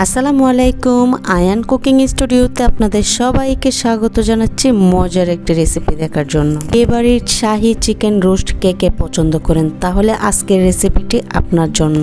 আসসালামু আলাইকুম, আয়ান কুকিং স্টুডিওতে আপনাদের সবাইকে স্বাগত জানাচ্ছি মজার একটি রেসিপি দেখার জন্য। এবারের শাহী চিকেন রোস্ট কে কে পছন্দ করেন, তাহলে আজকের রেসিপিটি আপনার জন্য।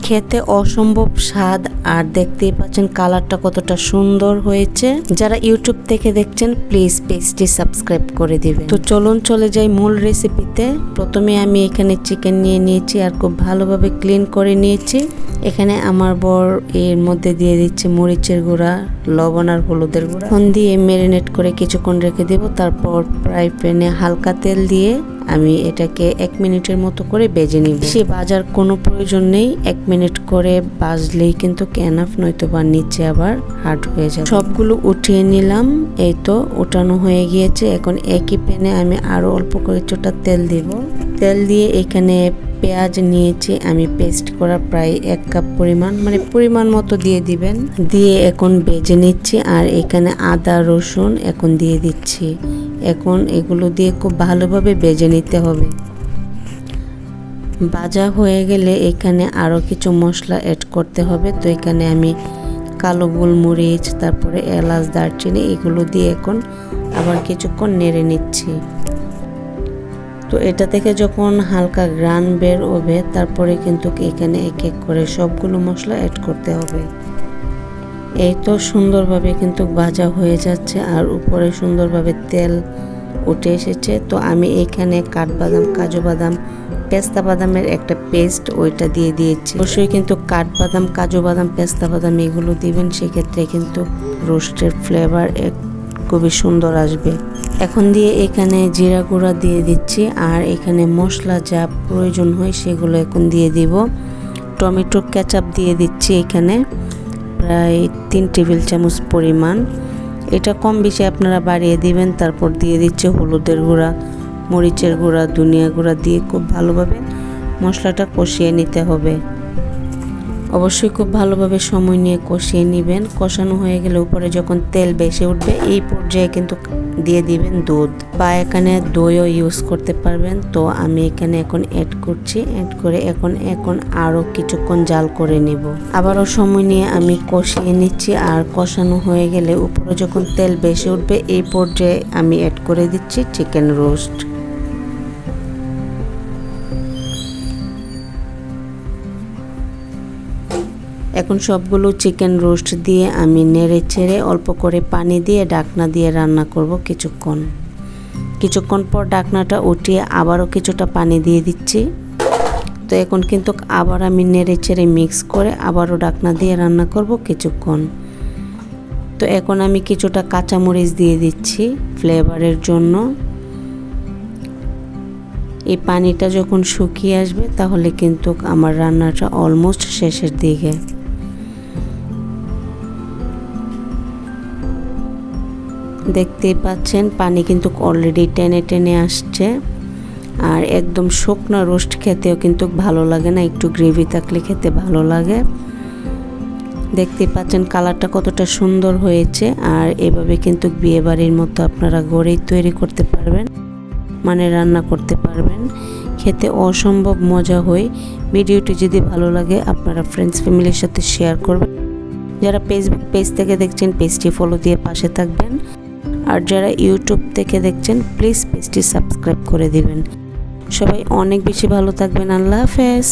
খেতে অসম্ভব স্বাদ, আর দেখতেই পাচ্ছেন কালারটা কতটা সুন্দর হয়েছে। যারা ইউটিউব থেকে দেখছেন প্লিজ পেজটি সাবস্ক্রাইব করে দিবেন। তো চলুন চলে যাই মূল রেসিপিতে। প্রথমে আমি এখানে চিকেন নিয়ে নিয়েছি আর খুব ভালোভাবে ক্লিন করে নিয়েছি। এখানে আমার বর এর মধ্যে দিয়ে দিচ্ছে মরিচের গুঁড়া, লবণ আর হলুদের গুঁড়া। এখন দিয়ে ম্যারিনেট করে কিছুক্ষণ রেখে দেব। তারপর ফ্রাই প্যানে হালকা তেল দিয়ে আমি এটাকে 1 মিনিটের মতো করে ভেজে নিব। সে ভাজার কোনো প্রয়োজন নেই, 1 মিনিট করে ভাজলেই কিন্তু এনাফ, নয়তো বা নিচে আবার হার্ড হয়ে যাবে। সবগুলো উঠিয়ে নিলাম। এই তো উঠানো হয়ে গিয়েছে। এখন একই প্যানে আমি আরো অল্প কিছুটা তেল দিব। তেল দিয়ে এখানে পেঁয়াজ নিয়েছি আমি পেস্ট করা প্রায় 1 কাপ পরিমাণ, মানে পরিমাণ মতো দিয়ে দিবেন। দিয়ে এখন ভেজে নিচ্ছি। আর এখানে আদা রসুন এখন দিয়ে দিচ্ছি। এখন এগুলো দিয়ে খুব ভালোভাবে ভেজে নিতে হবে। ভাজা হয়ে গেলে এখানে আরও কিছু মশলা অ্যাড করতে হবে। তো এখানে আমি কালো গোলমরিচ, তারপরে এলাচ, দারচিনি এগুলো দিয়ে এখন আবার কিছুক্ষণ নেড়ে নিচ্ছি। তো এটা থেকে যখন হালকা গ্রান বের হবে, তারপরে কিন্তু এখানে এক এক করে সবগুলো মশলা অ্যাড করতে হবে। এই তো সুন্দরভাবে কিন্তু ভাজা হয়ে যাচ্ছে আর উপরে সুন্দরভাবে তেল উঠে এসেছে। তো আমি এখানে কাঠবাদাম, কাজু বাদাম, পেস্তা বাদামের একটা পেস্ট ওইটা দিয়ে দিয়েছি। অবশ্যই কিন্তু কাঠবাদাম, কাজু বাদাম, পেস্তা বাদাম এগুলো দিবেন, সেক্ষেত্রে কিন্তু রোস্টের ফ্লেভার খুবই সুন্দর আসবে। এখন দিয়ে এখানে জিরা গুঁড়া দিয়ে দিচ্ছি। আর এখানে মশলা যা প্রয়োজন হয় সেগুলো এখন দিয়ে দিব। টমেটো কেচাপ দিয়ে দিচ্ছি এখানে প্রায় 3 টেবিল চামচ পরিমাণ। এটা কম বেশি আপনারা বাড়িয়ে দিবেন। তারপর দিয়ে দিচ্ছে হলুদের গুঁড়া, মরিচের গুঁড়া, ধনিয়া গুঁড়া দিয়ে খুব ভালোভাবে মশলাটা কষিয়ে নিতে হবে। অবশ্যই খুব ভালোভাবে সময় নিয়ে কষিয়ে নেবেন। কষানো হয়ে গেলে উপরে যখন তেল বেশি উঠবে, এই পর্যায়ে কিন্তু দিয়ে দিবেন দুধ, বা এখানে দইও ইউজ করতে পারবেন। তো আমি এখানে এখন অ্যাড করছি। অ্যাড করে এখন আরও কিছুক্ষণ জাল করে নিব। আবারও সময় নিয়ে আমি কষিয়ে নিচ্ছি। আর কষানো হয়ে গেলে উপরে যখন তেল বেশি উঠবে, এই পর্যায়ে আমি অ্যাড করে দিচ্ছি চিকেন রোস্ট। এখন সবগুলো চিকেন রোস্ট দিয়ে আমি নেড়ে চেড়ে অল্প করে পানি দিয়ে ঢাকনা দিয়ে রান্না করব কিছুক্ষণ পর ঢাকনাটা উঠিয়ে আবারও কিছুটা পানি দিয়ে দিচ্ছি। তো এখন কিন্তু আবার আমি নেড়ে চেড়ে মিক্স করে আবারও ঢাকনা দিয়ে রান্না করব কিছুক্ষণ। তো এখন আমি কিছুটা কাঁচামরিচ দিয়ে দিচ্ছি ফ্লেভারের জন্য। এই পানিটা যখন শুকিয়ে আসবে, তাহলে কিন্তু আমার রান্নাটা অলমোস্ট শেষের দিকে। দেখতেই পাচ্ছেন পানি কিন্তু অলরেডি টেনে টেনে আসছে। আর একদম শুকনো রোস্ট খেতেও কিন্তু ভালো লাগে না, একটু গ্রেভি থাকলে খেতে ভালো লাগে। দেখতেই পাচ্ছেন কালারটা কতটা সুন্দর হয়েছে। আর এভাবে কিন্তু বিয়েবাড়ির মতো আপনারা ঘরেই তৈরি করতে পারবেন, মানে রান্না করতে পারবেন। খেতে অসম্ভব মজা হয়। ভিডিওটি যদি ভালো লাগে আপনারা ফ্রেন্ডস ফ্যামিলির সাথে শেয়ার করবেন। যারা ফেসবুক পেজ থেকে দেখছেন পেজটি ফলো দিয়ে পাশে থাকবেন। আর যারা ইউটিউব থেকে দেখছেন প্লিজ পেজটি সাবস্ক্রাইব করে দিবেন। সবাই অনেক বেশি ভালো থাকবেন। আল্লাহ হাফেজ।